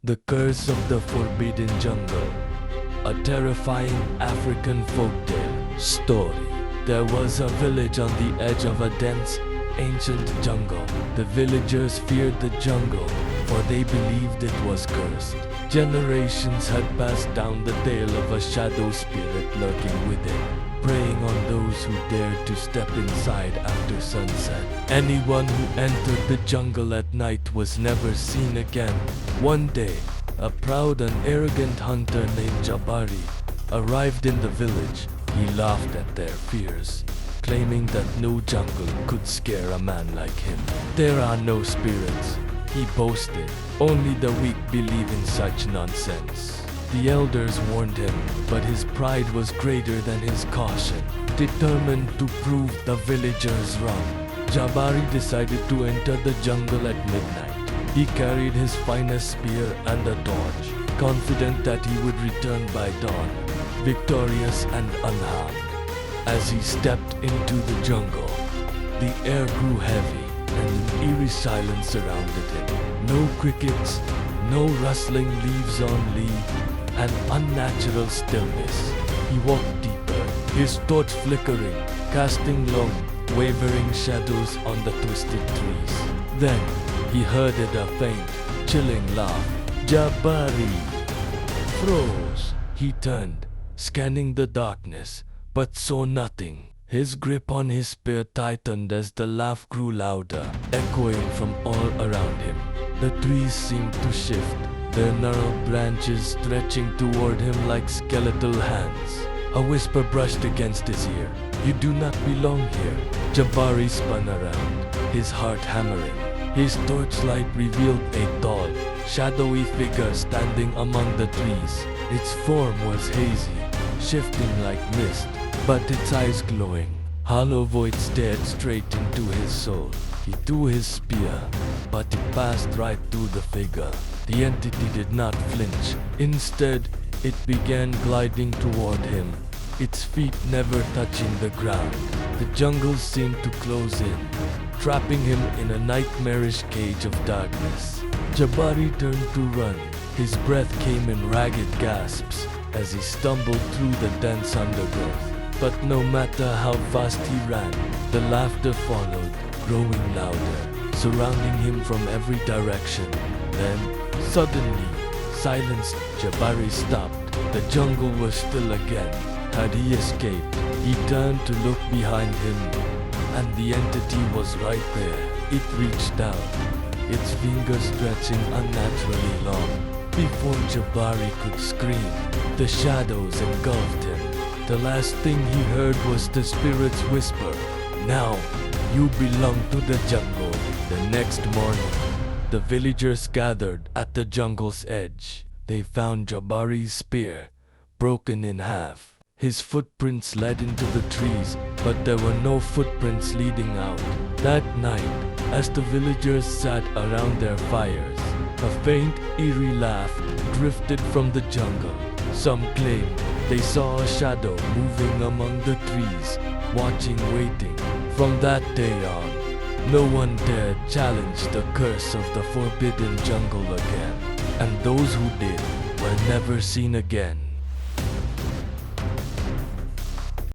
The Curse of the Forbidden Jungle, a terrifying African folktale story. There was a village on the edge of a dense, ancient jungle. The villagers feared the jungle, for they believed it was cursed. Generations had passed down the tale of a shadow spirit lurking within, preying on those who dared to step inside after sunset. Anyone who entered the jungle at night was never seen again. One day, a proud and arrogant hunter named Jabari arrived in the village. He laughed at their fears, claiming that no jungle could scare a man like him. There are no spirits, he boasted. Only the weak believe in such nonsense. The elders warned him, but his pride was greater than his caution. Determined to prove the villagers wrong, Jabari decided to enter the jungle at midnight. He carried his finest spear and a torch, confident that he would return by dawn, victorious and unharmed. As he stepped into the jungle, the air grew heavy and an eerie silence surrounded him. No crickets, no rustling leaves on leaf, an unnatural stillness. He walked deeper, his torch flickering, casting long, wavering shadows on the twisted trees. Then he heard a faint, chilling laugh. Jabari froze. He turned, scanning the darkness, but saw nothing. His grip on his spear tightened as the laugh grew louder, echoing from all around him. The trees seemed to shift, their gnarled branches stretching toward him like skeletal hands. A whisper brushed against his ear. "You do not belong here." Jabari spun around, his heart hammering. His torchlight revealed a tall, shadowy figure standing among the trees. Its form was hazy, shifting like mist, but its eyes glowing. Hollow void stared straight into his soul. He threw his spear, but it passed right through the figure. The entity did not flinch. Instead, it began gliding toward him, its feet never touching the ground. The jungle seemed to close in, trapping him in a nightmarish cage of darkness. Jabari turned to run. His breath came in ragged gasps as he stumbled through the dense undergrowth. But no matter how fast he ran, the laughter followed, growing louder, surrounding him from every direction. Then, suddenly, silenced, Jabari stopped. The jungle was still again. Had he escaped? He turned to look behind him, and the entity was right there. It reached out, its fingers stretching unnaturally long. Before Jabari could scream, the shadows engulfed him. The last thing he heard was the spirit's whisper, "Now, you belong to the jungle." The next morning, the villagers gathered at the jungle's edge. They found Jabari's spear, broken in half. His footprints led into the trees, but there were no footprints leading out. That night, as the villagers sat around their fires, a faint, eerie laugh drifted from the jungle. Some claimed they saw a shadow moving among the trees, watching, waiting. From that day on, no one dared challenge the curse of the forbidden jungle again, and those who did were never seen again.